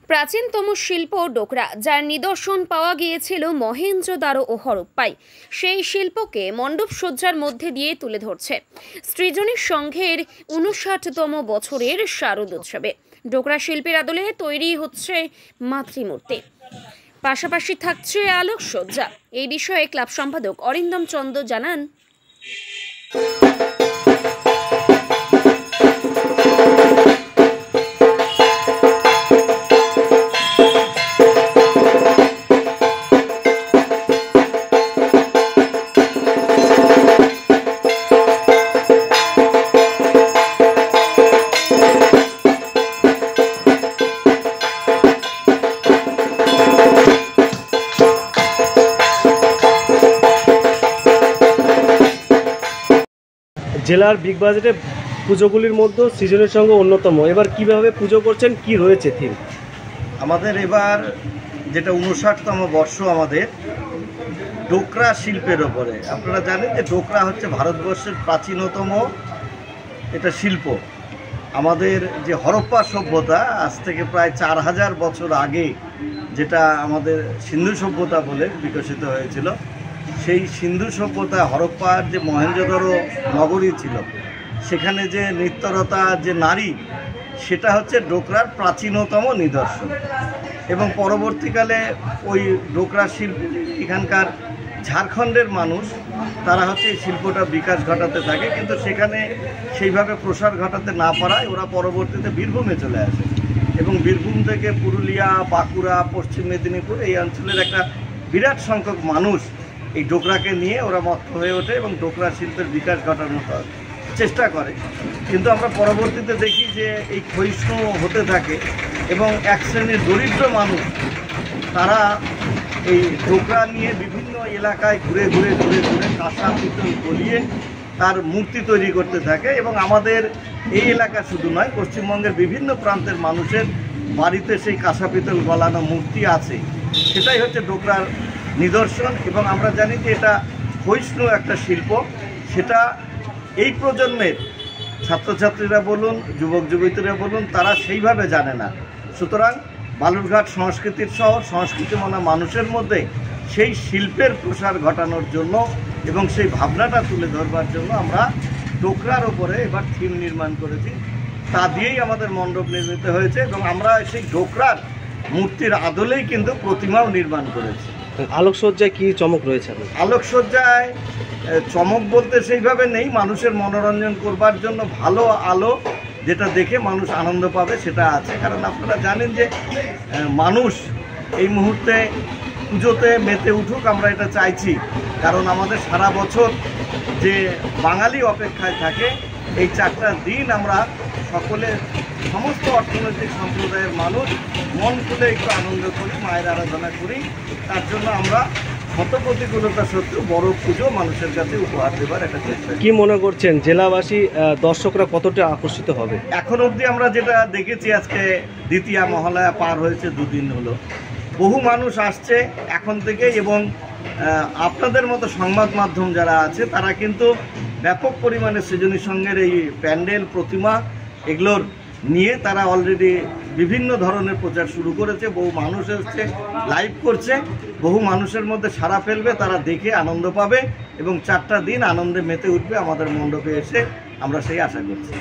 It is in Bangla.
প্রাচীনতম শিল্প ডোকরা, যার নিদর্শন পাওয়া গিয়েছিল মহেঞ্জোদারো ও হরপ্পায়, সেই শিল্পকে মণ্ডপ সজ্জার মধ্যে দিয়ে তুলে ধরছে সৃজনী সংঘের ৫৯তম বছরের শারদোৎসবে। ডোকরা শিল্পের আদলে তৈরি হচ্ছে মাতৃমূর্তি, পাশাপাশি থাকছে আলোকসজ্জা। এই বিষয়ে ক্লাব সম্পাদক অরিন্দম চন্দ জানান, জেলার বিগ বাজেটে পুজোগুলির মধ্যে সৃজনের সঙ্গে অন্যতম। এবার কিভাবে পুজো করছেন, কি রয়েছে থিম? আমাদের এবার যেটা ৫৯তম বর্ষ আমাদের ডোকরা শিল্পের ওপরে। আপনারা জানেন যে ডোকরা হচ্ছে ভারতবর্ষের প্রাচীনতম এটা শিল্প। আমাদের যে হরপ্পা সভ্যতা আজ থেকে প্রায় ৪,০০০ বছর আগে, যেটা আমাদের সিন্ধু সভ্যতা বলে বিকশিত হয়েছিল, সেই সিন্ধু সভ্যতা হরপ্পার যে মহেঞ্জোদারো নগরী ছিল, সেখানে যে নৃত্যরতা যে নারী, সেটা হচ্ছে ডোকরার প্রাচীনতম নিদর্শন। এবং পরবর্তীকালে ওই ডোকরা শিল্প এখানকার ঝাড়খণ্ডের মানুষ, তারা হচ্ছে এই শিল্পটা বিকাশ ঘটাতে থাকে, কিন্তু সেখানে সেইভাবে প্রসার ঘটাতে না পারায় ওরা পরবর্তীতে বীরভূমে চলে আসে এবং বীরভূম থেকে পুরুলিয়া, বাঁকুড়া, পশ্চিম মেদিনীপুর এই অঞ্চলের একটা বিরাট সংখ্যক মানুষ এই ডোকরাকে নিয়ে ওরা মত্ত হয়ে ওঠে এবং ডোকরা শিল্পের বিকাশ ঘটানোর চেষ্টা করে। কিন্তু আমরা পরবর্তীতে দেখি যে এই ক্ষয়িষ্ণু হতে থাকে এবং এক শ্রেণীর দরিদ্র মানুষ তারা এই ডোকরা নিয়ে বিভিন্ন এলাকায় ঘুরে ঘুরে ঘুরে ঘুরে কাঁসা পিতল গলিয়ে তার মূর্তি তৈরি করতে থাকে। এবং আমাদের এই এলাকা শুধু নয়, পশ্চিমবঙ্গের বিভিন্ন প্রান্তের মানুষের বাড়িতে সেই কাঁসা পিতল গলানো মূর্তি আছে। সেটাই হচ্ছে ডোকরার নিদর্শন। এবং আমরা জানি যে এটা ক্ষয়িষ্ণু একটা শিল্প, সেটা এই প্রজন্মের ছাত্রছাত্রীরা বলুন, যুবক যুবতীরা বলুন, তারা সেইভাবে জানে না। সুতরাং বালুরঘাট সংস্কৃতির শহর, সংস্কৃতিমনা মানুষের মধ্যে সেই শিল্পের প্রসার ঘটানোর জন্য এবং সেই ভাবনাটা তুলে ধরবার জন্য আমরা ডোকরার ওপরে এবার থিম নির্মাণ করেছি। তা দিয়েই আমাদের মণ্ডপ নির্মিত হয়েছে এবং আমরা সেই ডোকরার মূর্তির আদলেই কিন্তু প্রতিমাও নির্মাণ করেছি। আলোকসজ্জায় কি চমক রয়েছে? আলোকসজ্জায় চমক বলতে সেইভাবে নেই, মানুষের মনোরঞ্জন করবার জন্য ভালো আলো যেটা দেখে মানুষ আনন্দ পাবে সেটা আছে। কারণ আপনারা জানেন যে মানুষ এই মুহূর্তে পুজোতে মেতে উঠুক, আমরা এটা চাইছি। কারণ আমাদের সারা বছর যে বাঙালি অপেক্ষায় থাকে, এই 4টা দিন আমরা সকলে, সমস্ত অর্থনৈতিক সম্প্রদায়ের মানুষ মন খুলে একটু আনন্দ করি, মায়ের আরাধনা করি। তার জন্য আমরা শত প্রতিকূলতা সত্ত্বেও বড় পুজো মানুষের কাছে উপহার দেবার একটা চেষ্টা। কি মনে করছেন, জেলাবাসী দর্শকরা কতটা আকর্ষিত হবে? এখন অবধি আমরা যেটা দেখেছি, আজকে দ্বিতীয়া মহালয়া পার হয়েছে, 2 দিন হলো, বহু মানুষ আসছে এখন থেকে। এবং আপনাদের মতো সংবাদ মাধ্যম যারা আছে, তারা কিন্তু ব্যাপক পরিমাণে সৃজনী সংঘের এই প্যান্ডেল, প্রতিমা এগুলোর নিয়ে তারা অলরেডি বিভিন্ন ধরনের প্রচার শুরু করেছে। বহু মানুষ এসছে, লাইভ করছে, বহু মানুষের মধ্যে সাড়া ফেলবে, তারা দেখে আনন্দ পাবে এবং 4টা দিন আনন্দে মেতে উঠবে আমাদের মণ্ডপে এসে, আমরা সেই আশা করছি।